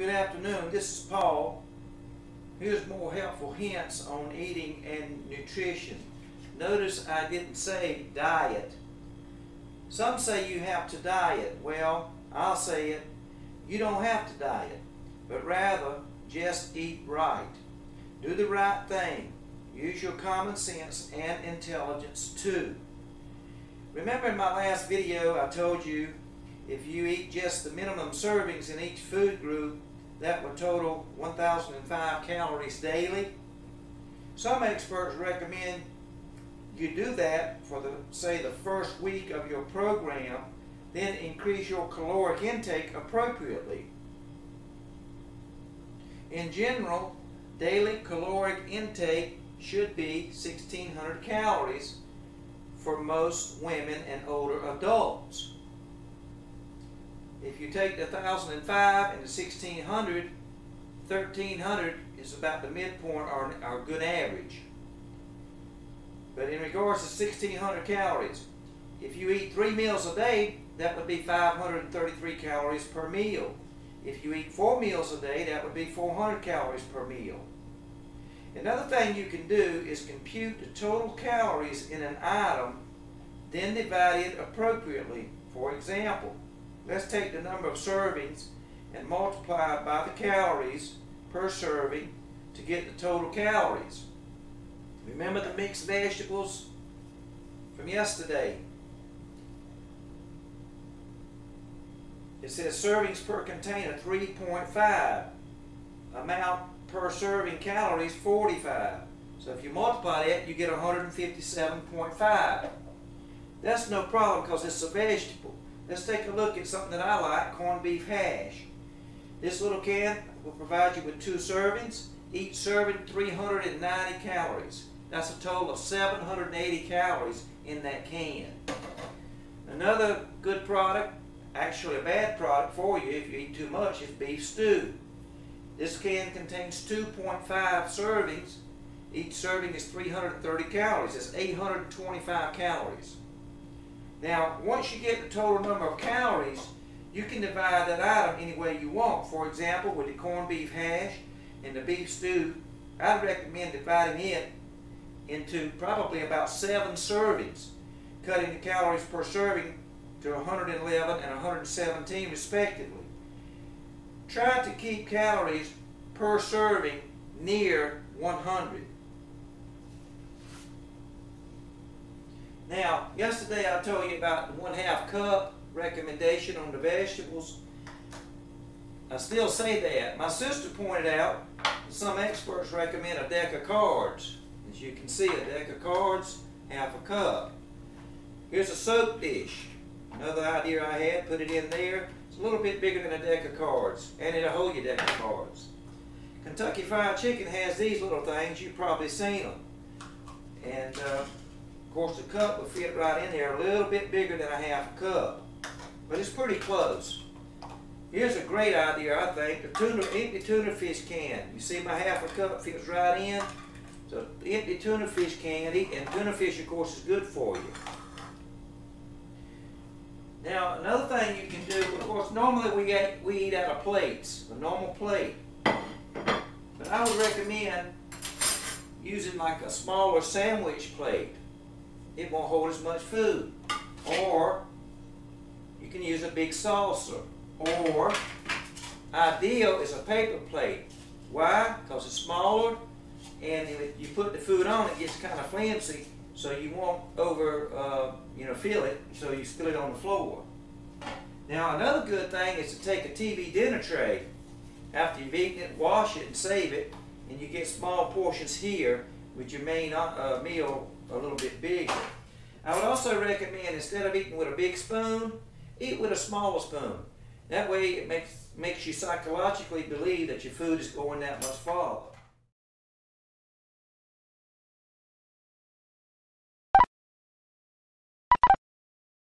Good afternoon, this is Paul. Here's more helpful hints on eating and nutrition. Notice I didn't say diet. Some say you have to diet. Well, I'll say it. You don't have to diet, but rather just eat right. Do the right thing. Use your common sense and intelligence too. Remember in my last video I told you if you eat just the minimum servings in each food group, that would total 1,005 calories daily. Some experts recommend you do that for say the first week of your program, then increase your caloric intake appropriately. In general, daily caloric intake should be 1,600 calories for most women and older adults. If you take the 1,005 and the 1,600, 1,300 is about the midpoint or a good average. But in regards to 1,600 calories, if you eat 3 meals a day, that would be 533 calories per meal. If you eat 4 meals a day, that would be 400 calories per meal. Another thing you can do is compute the total calories in an item, then divide it appropriately. For example, let's take the number of servings and multiply it by the calories per serving to get the total calories. Remember the mixed vegetables from yesterday? It says servings per container 3.5. Amount per serving calories 45. So if you multiply that, you get 157.5. That's no problem because it's a vegetable. Let's take a look at something that I like, corned beef hash. This little can will provide you with 2 servings. Each serving 390 calories. That's a total of 780 calories in that can. Another good product, actually a bad product for you if you eat too much, is beef stew. This can contains 2.5 servings. Each serving is 330 calories. That's 825 calories. Now, once you get the total number of calories, you can divide that item any way you want. For example, with the corned beef hash and the beef stew, I'd recommend dividing it into probably about 7 servings, cutting the calories per serving to 111 and 117 respectively. Try to keep calories per serving near 100. Now, yesterday I told you about the 1/2 cup recommendation on the vegetables. I still say that. My sister pointed out that some experts recommend a deck of cards. As you can see, a deck of cards, 1/2 cup. Here's a soap dish. Another idea I had, put it in there. It's a little bit bigger than a deck of cards, and it'll hold your deck of cards. Kentucky Fried Chicken has these little things. You've probably seen them. And of course, the cup will fit right in there, a little bit bigger than a 1/2 cup. But it's pretty close. Here's a great idea, I think. The empty tuna fish can. You see my 1/2 cup fits right in. So the empty tuna fish can, and tuna fish, of course, is good for you. Now, another thing you can do, of course, normally we eat out of plates, a normal plate. But I would recommend using like a smaller sandwich plate. It won't hold as much food. Or you can use a big saucer. Or ideal is a paper plate. Why? Because it's smaller, and if you put the food on, it gets kind of flimsy, so you won't fill it, so you spill it on the floor. Now another good thing is to take a TV dinner tray. After you've eaten it, wash it and save it, and you get small portions here with your main meal a little bit bigger. I would also recommend, instead of eating with a big spoon, eat with a smaller spoon. That way it makes you psychologically believe that your food is going that much farther.